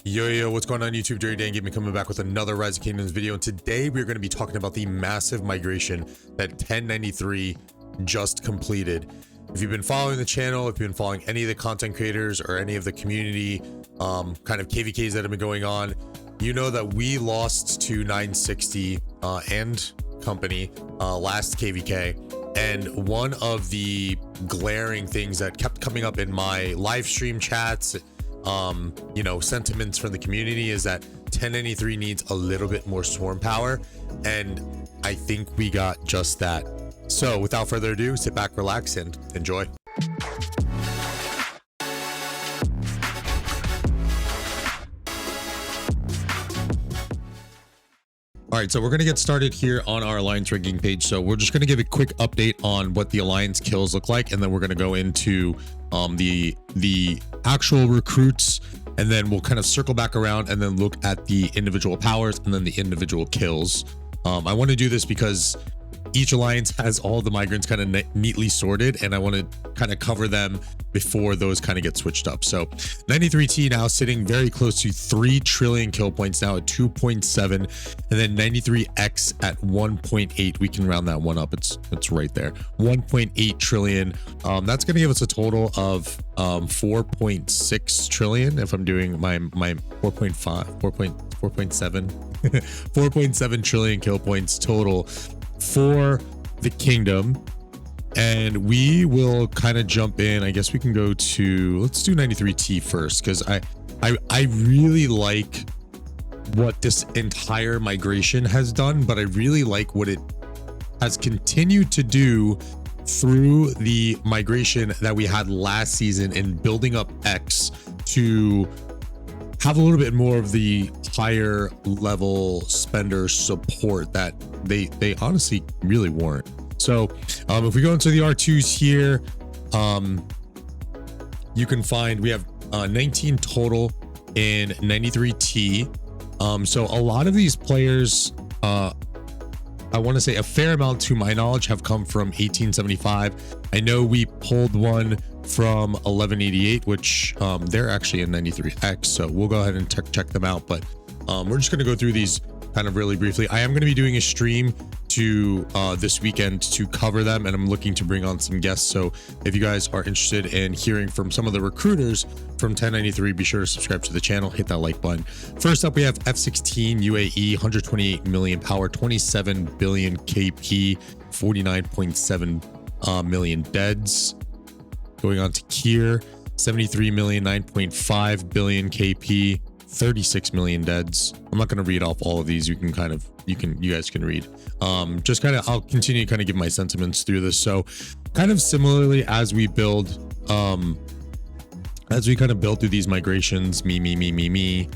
Yo, what's going on YouTube? Dirty Dan Gaming coming back with another Rise of Kingdoms video, and today we're going to be talking about the massive migration that 1093 just completed. If you've been following the channel, if you've been following any of the content creators or any of the community kind of KVKs that have been going on, you know that we lost to 960 and company last KVK. And one of the glaring things that kept coming up in my live stream chats, sentiments from the community, is that 1093 needs a little bit more swarm power, and I think we got just that. So without further ado, sit back, relax, and enjoy. All right, so we're going to get started here on our alliance ranking page. So we're just going to give a quick update on what the alliance kills look like, and then we're going to go into the actual recruits, and then we'll kind of circle back around and then look at the individual powers and then the individual kills. I want to do this because each alliance has all the migrants kind of neatly sorted, and I want to kind of cover them before those kind of get switched up. So 93T now sitting very close to 3 trillion kill points, now at 2.7, and then 93X at 1.8. We can round that one up. It's right there, 1.8 trillion. That's going to give us a total of 4.6 trillion if I'm doing my 4.7 trillion kill points total for the kingdom. And we will kind of jump in. I guess we can go to, let's do 93T first, because I really like what this entire migration has done, but I really like what it has continued to do through the migration that we had last season in building up X to have a little bit more of the higher level spender support that they honestly really warrant. So if we go into the R2s here, you can find we have 19 total in 93T. So a lot of these players, I want to say a fair amount to my knowledge, have come from 1875. I know we pulled one from 1188, which they're actually in 93X. So we'll go ahead and check them out. But we're just going to go through these kind of really briefly. I am going to be doing a stream to this weekend to cover them, and I'm looking to bring on some guests. So if you guys are interested in hearing from some of the recruiters from 1093, be sure to subscribe to the channel, hit that like button. First up, we have F16 UAE, 128 million power, 27 billion KP, 49.7 million deads. Going on to Kier, 73 million, 9.5 billion KP, 36 million deads. I'm not going to read off all of these. You guys can read. I'll continue to kind of give my sentiments through this. So kind of similarly as we build, as we kind of build through these migrations, me,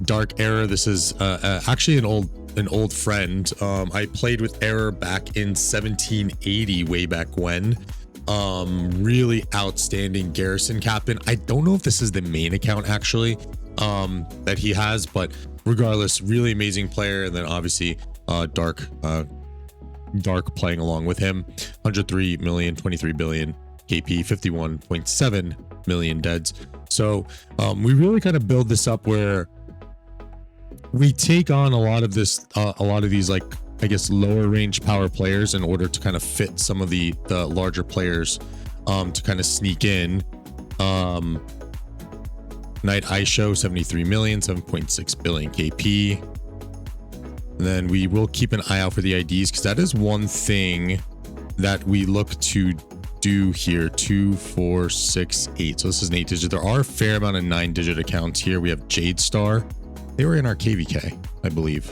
Dark Error. This is actually an old friend. I played with Error back in 1780, way back when. Really outstanding garrison captain. I don't know if this is the main account actually that he has, but regardless, really amazing player. And then obviously Dark playing along with him, 103 million, 23 billion KP, 51.7 million deads. So we really kind of build this up where we take on a lot of these like, I guess, lower range power players in order to kind of fit some of the larger players to kind of sneak in. Night Aisho, 73 million, 7.6 billion KP. And then we will keep an eye out for the IDs, because that is one thing that we look to do here. 2, 4, 6, 8. So this is an 8-digit. There are a fair amount of 9-digit accounts here. We have Jade Star. They were in our KVK, I believe.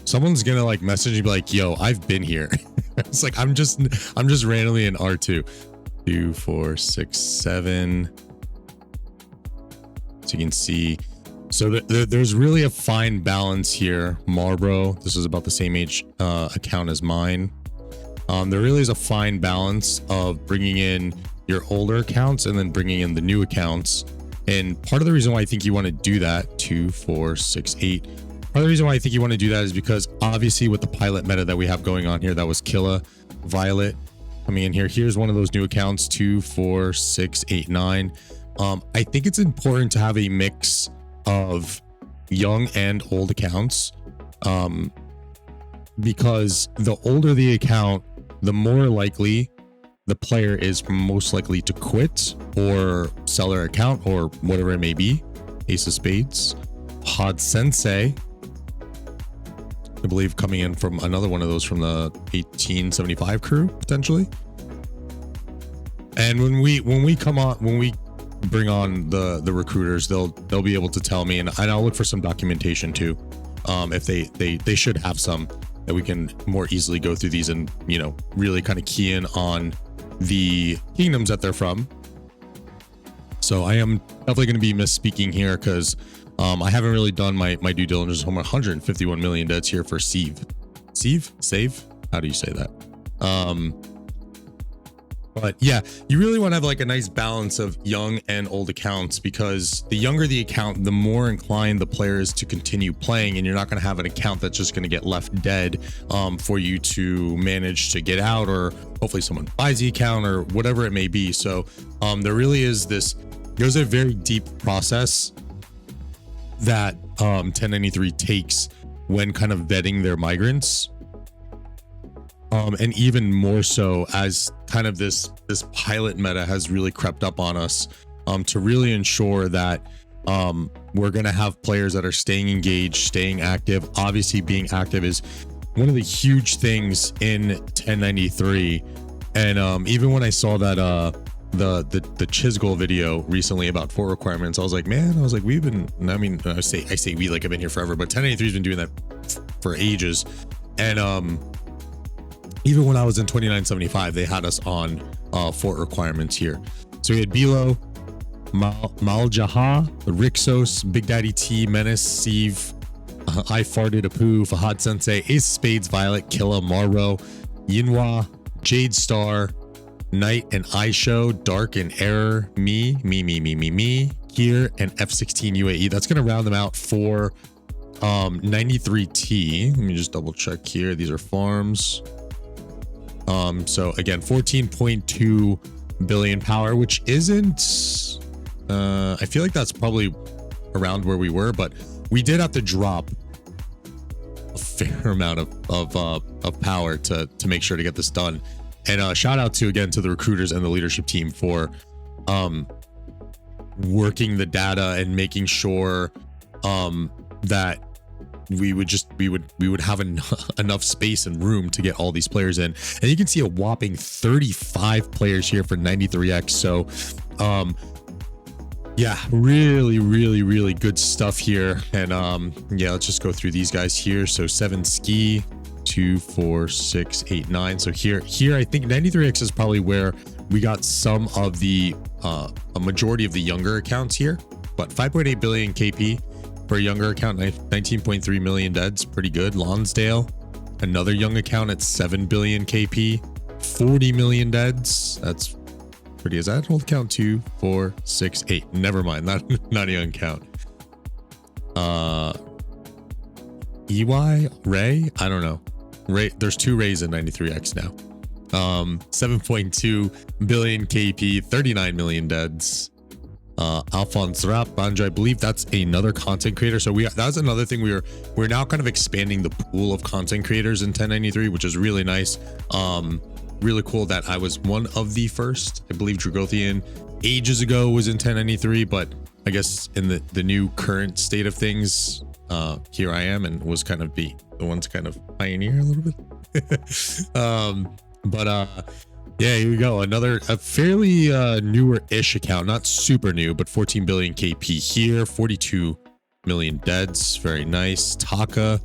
Someone's gonna like message me, be like, yo, I've been here. It's like I'm just randomly in R2. 2, 4, 6, 7. So you can see, so there's really a fine balance here. Marlboro, this is about the same age account as mine. There really is a fine balance of bringing in your older accounts and then bringing in the new accounts. And part of the reason why I think you want to do that, 2, 4, 6, 8. Part of the reason why I think you want to do that is because obviously with the pilot meta that we have going on here, that was Killa, Violet coming in here. Here's one of those new accounts, 2, 4, 6, 8, 9. I think it's important to have a mix of young and old accounts, because the older the account, the more likely the player is most likely to quit or sell their account or whatever it may be. Ace of Spades, Hod Sensei, I believe, coming in from another one of those from the 1875 crew potentially. And when we bring on the recruiters, they'll be able to tell me, and I'll look for some documentation too. If they should have some that we can more easily go through these and, you know, really kind of key in on the kingdoms that they're from. So I am definitely going to be misspeaking here because I haven't really done my due diligence on 151 million deads here for Save. How do you say that? But yeah, you really want to have like a nice balance of young and old accounts, because the younger the account, the more inclined the player is to continue playing, and you're not going to have an account that's just going to get left dead for you to manage to get out, or hopefully someone buys the account or whatever it may be. So there really is there's a very deep process that 1093 takes when kind of vetting their migrants. And even more so as kind of this pilot meta has really crept up on us, to really ensure that we're going to have players that are staying engaged, staying active. Obviously, being active is one of the huge things in 1093. And even when I saw that the Chisgol video recently about fort requirements, I was like, we've been, I say we, like I've been here forever, but 1093 has been doing that for ages. And even when I was in 2975, they had us on fort requirements here. So we had Bilo, Maljaha, Rixos, Big Daddy T, Menace, Sieve, I Farted, Apu, Fahad Sensei, Ace of Spades, Violet, Killa, Marro, Yinhua, Jade Star, Knight and Aisho, Dark and Error, me, Kier, and F16 UAE. That's going to round them out for 93T. Let me just double check here. These are farms. So again, 14.2 billion power, which isn't, I feel like that's probably around where we were, but we did have to drop a fair amount of power to make sure to get this done. And shout out to the recruiters and the leadership team for working the data and making sure that we would have enough space and room to get all these players in. And you can see a whopping 35 players here for 93X. So yeah, really good stuff here. And yeah, let's just go through these guys here. So 7 ski, 2, 4, 6, 8, 9. So here I think 93X is probably where we got some of the a majority of the younger accounts here, but 5.8 billion KP for a younger account, 19.3 million deads, pretty good. Lonsdale, another young account at 7 billion KP, 40 million deads. That's pretty. Is that an old account? 2, 4, 6, 8. Never mind, not a young account. EY Ray, I don't know. Ray, there's 2 Rays in 93X now. 7.2 billion KP, 39 million deads. Alphonse Rap, Banjo, I believe that's another content creator. So that's another thing we're now kind of expanding the pool of content creators in 1093, which is really nice. Really cool that I was one of the first. I believe Dragothian ages ago was in 1093, but I guess in the new current state of things, here I am, and was kind of the one to kind of pioneer a little bit. Yeah, here we go. A fairly newer-ish account, not super new, but 14 billion KP here, 42 million deads. Very nice. Taka,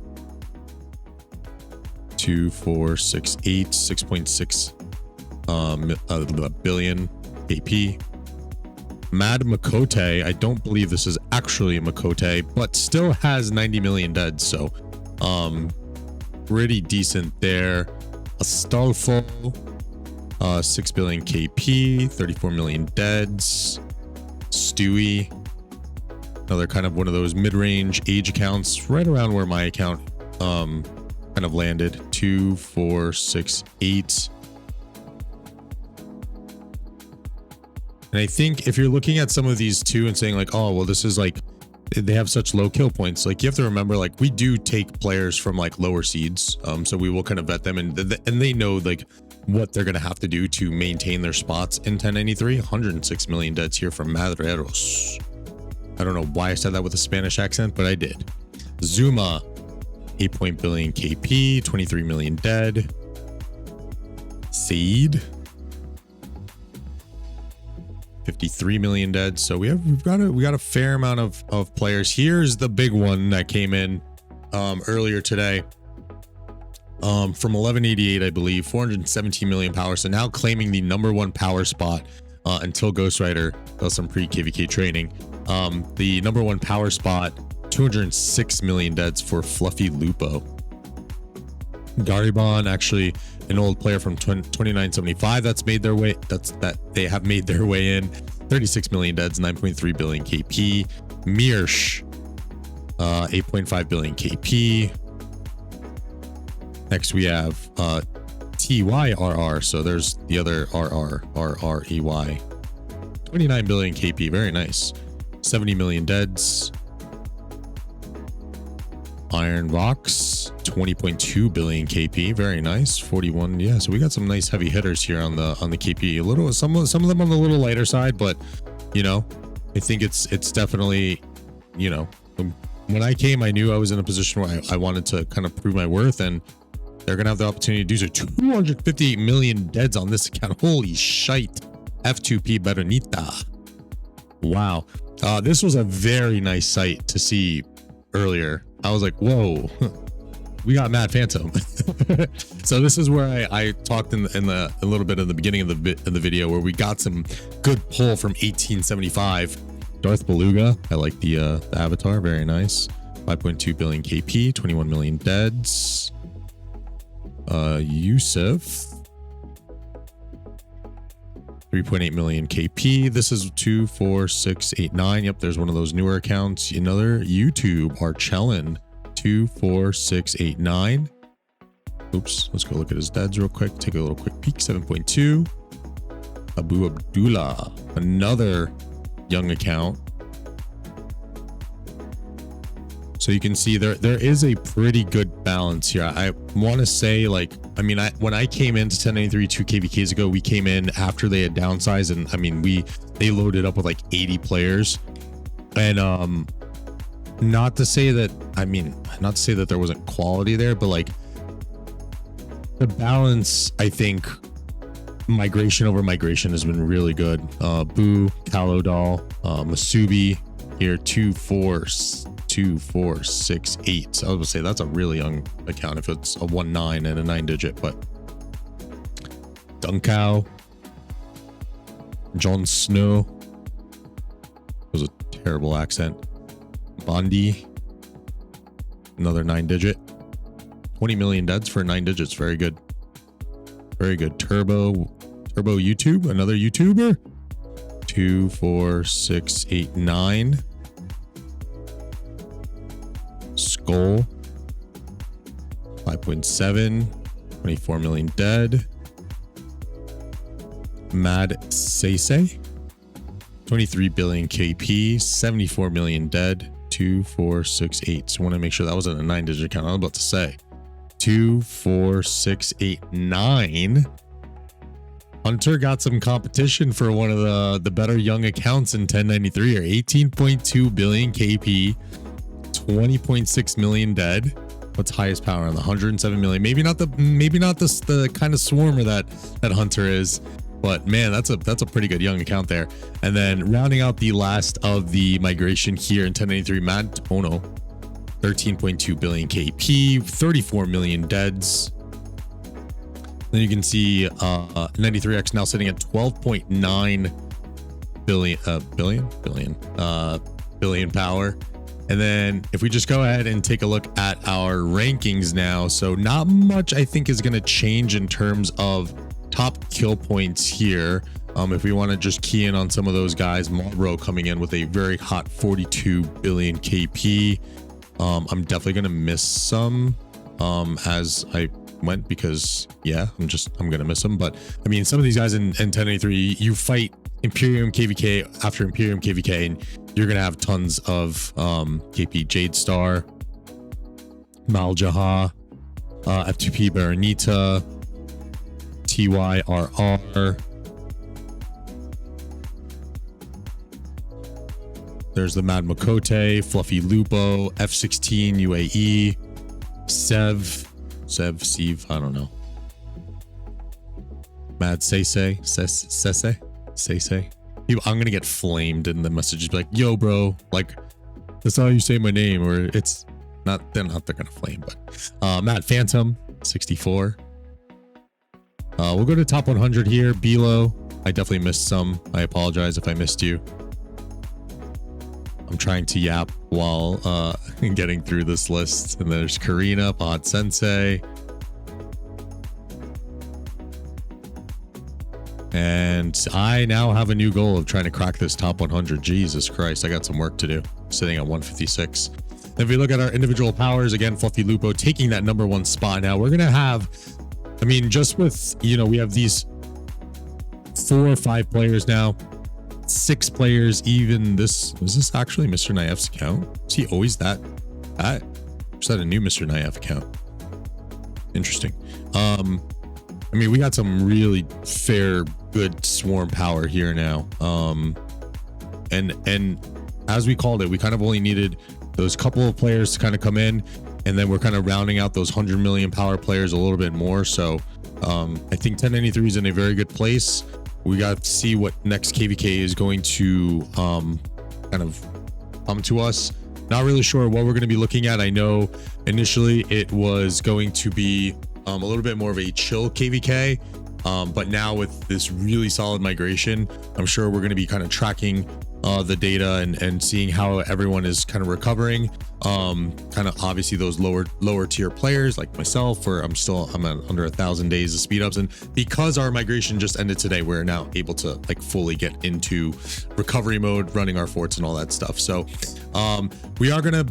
2, 4, 6, 8, 6.6 billion KP. Mad Makote, I don't believe this is actually a Makote, but still has 90 million deads, so pretty decent there. Astolfo, 6 billion KP, 34 million deads. Stewie, another kind of one of those mid-range age accounts, right around where my account kind of landed. 2, 4, 6, 8. And I think if you're looking at some of these too and saying like, oh, well, this is like, they have such low kill points. Like you have to remember, like we do take players from like lower seeds. So we will kind of vet them and they know like what they're going to have to do to maintain their spots in 1093. 106 million deads here from Madreros. I don't know why I said that with a Spanish accent, but I did. Zuma, 8 billion KP, 23 million dead. Seed, 53 million dead. So we've got a fair amount of players. Here's the big one that came in earlier today. From 1188, I believe, 417 million power. So now claiming the #1 power spot until Ghost Rider does some pre-KVK training. The #1 power spot, 206 million deads for Fluffy Lupo. Garibon, actually an old player from 2975 that's made their way, they have made their way in. 36 million deads, 9.3 billion KP. Mirsch, 8.5 billion KP. Next we have TYRR, so there's the other RREY. 29 billion KP, very nice. 70 million deads. Iron Vox, 20.2 billion KP, very nice. 41, yeah. So we got some nice heavy hitters here on the KP. A little, some of them on the little lighter side, but you know, I think it's definitely, you know, when I came, I knew I was in a position where I wanted to kind of prove my worth, and they're gonna have the opportunity to do so. 258 million deads on this account. Holy shite! F2P Berenita. Wow, this was a very nice sight to see earlier. I was like, whoa, we got Mad Phantom. So this is where I talked in a little bit in the beginning of the video where we got some good pull from 1875. Darth Beluga, I like the avatar, very nice. 5.2 billion KP, 21 million deads. Yusuf, 3.8 million KP. This is 24689. Yep, there's one of those newer accounts. Another YouTube, Archellin, 24689. Oops, let's go look at his deads real quick. Take a little quick peek. 7.2. Abu Abdullah, another young account. So you can see there is a pretty good balance here. I want to say, like, I mean, when I came into 1093 2 KVKs ago, we came in after they had downsized, and I mean, they loaded up with like 80 players. And not to say that there wasn't quality there, but like the balance, I think migration over migration has been really good. Boo, Kalodal, Masubi here, 24668. So I would say that's a really young account if it's a 19 and a 9-digit. But Dunkao, Jon Snow, was a terrible accent. Bondi, another 9-digit. 20 million deads for 9 digits. Very good. Very good. Turbo YouTube, another YouTuber. 24689. Skull, 5.7, 24 million dead. Mad Seisei, 23 billion KP, 74 million dead. 2468. So I want to make sure that wasn't a 9-digit account. I was about to say 24689. Hunter got some competition for one of the better young accounts in 1093 or 18.2 billion KP, 20.6 million dead. What's highest power on the 107 million? Maybe not the kind of swarmer that Hunter is, but man, that's a pretty good young account there. And then rounding out the last of the migration here in 1093, Mad Tono, 13.2 billion KP, 34 million deads. Then you can see 93X now sitting at 12.9 billion power. And then if we just go ahead and take a look at our rankings now, so not much I think is going to change in terms of top kill points here. If we want to just key in on some of those guys, Marlboro coming in with a very hot 42 billion KP. I'm definitely going to miss some as I went, because yeah, I'm gonna miss them. But I mean, some of these guys in 1083, you fight Imperium KVK after Imperium KVK, and you're gonna have tons of KP Jadestar, Maljaha, F2P Baronita, TYRR. There's the Mad Makote, Fluffy Lupo, F16 UAE, Sev, I don't know. Mad Sese. I'm gonna get flamed in the messages, be like, yo, bro, like, that's how you say my name, or it's not, they're gonna flame, but Mad Phantom, 64. We'll go to top 100 here. Bilo, I definitely missed some. I apologize if I missed you. I'm trying to yap while getting through this list. And there's Karina, Pod Sensei. And I now have a new goal of trying to crack this top 100. Jesus Christ, I got some work to do. Sitting at 156. If we look at our individual powers, again, Fluffy Lupo taking that #1 spot. Now we're going to have, I mean, just with, you know, we have these 4 or 5 players now. 6 players, even this, is this actually Mr. Naif's account? Is he always that? Or is that a new Mr. Naif account? Interesting. I mean, we got some really fair, good swarm power here now. And as we called it, we kind of only needed those couple of players to kind of come in, and then we're kind of rounding out those 100 million power players a little bit more. So I think 1093 is in a very good place. We got to see what next KVK is going to kind of come to us. Not really sure what we're going to be looking at. I know initially it was going to be a little bit more of a chill KVK, but now with this really solid migration, I'm sure we're going to be kind of tracking the data and seeing how everyone is kind of recovering. Kind of obviously those lower tier players like myself, where I'm at under 1,000 days of speed ups, and because our migration just ended today, we're now able to like fully get into recovery mode, running our forts and all that stuff. So we are gonna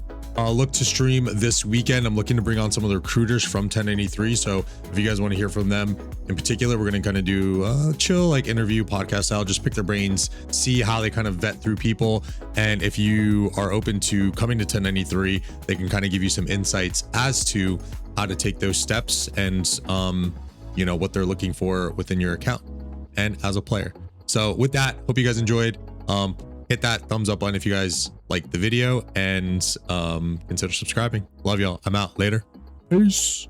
look to stream this weekend. I'm looking to bring on some of the recruiters from 1093. So if you guys want to hear from them in particular, we're going to kind of do chill, like interview podcast style, just pick their brains, see how they kind of vet through people. And if you are open to coming to 1093, they can kind of give you some insights as to how to take those steps and, you know, what they're looking for within your account and as a player. So with that, hope you guys enjoyed. Hit that thumbs up button if you guys like the video, and consider subscribing. Love y'all. I'm out. Later. Peace.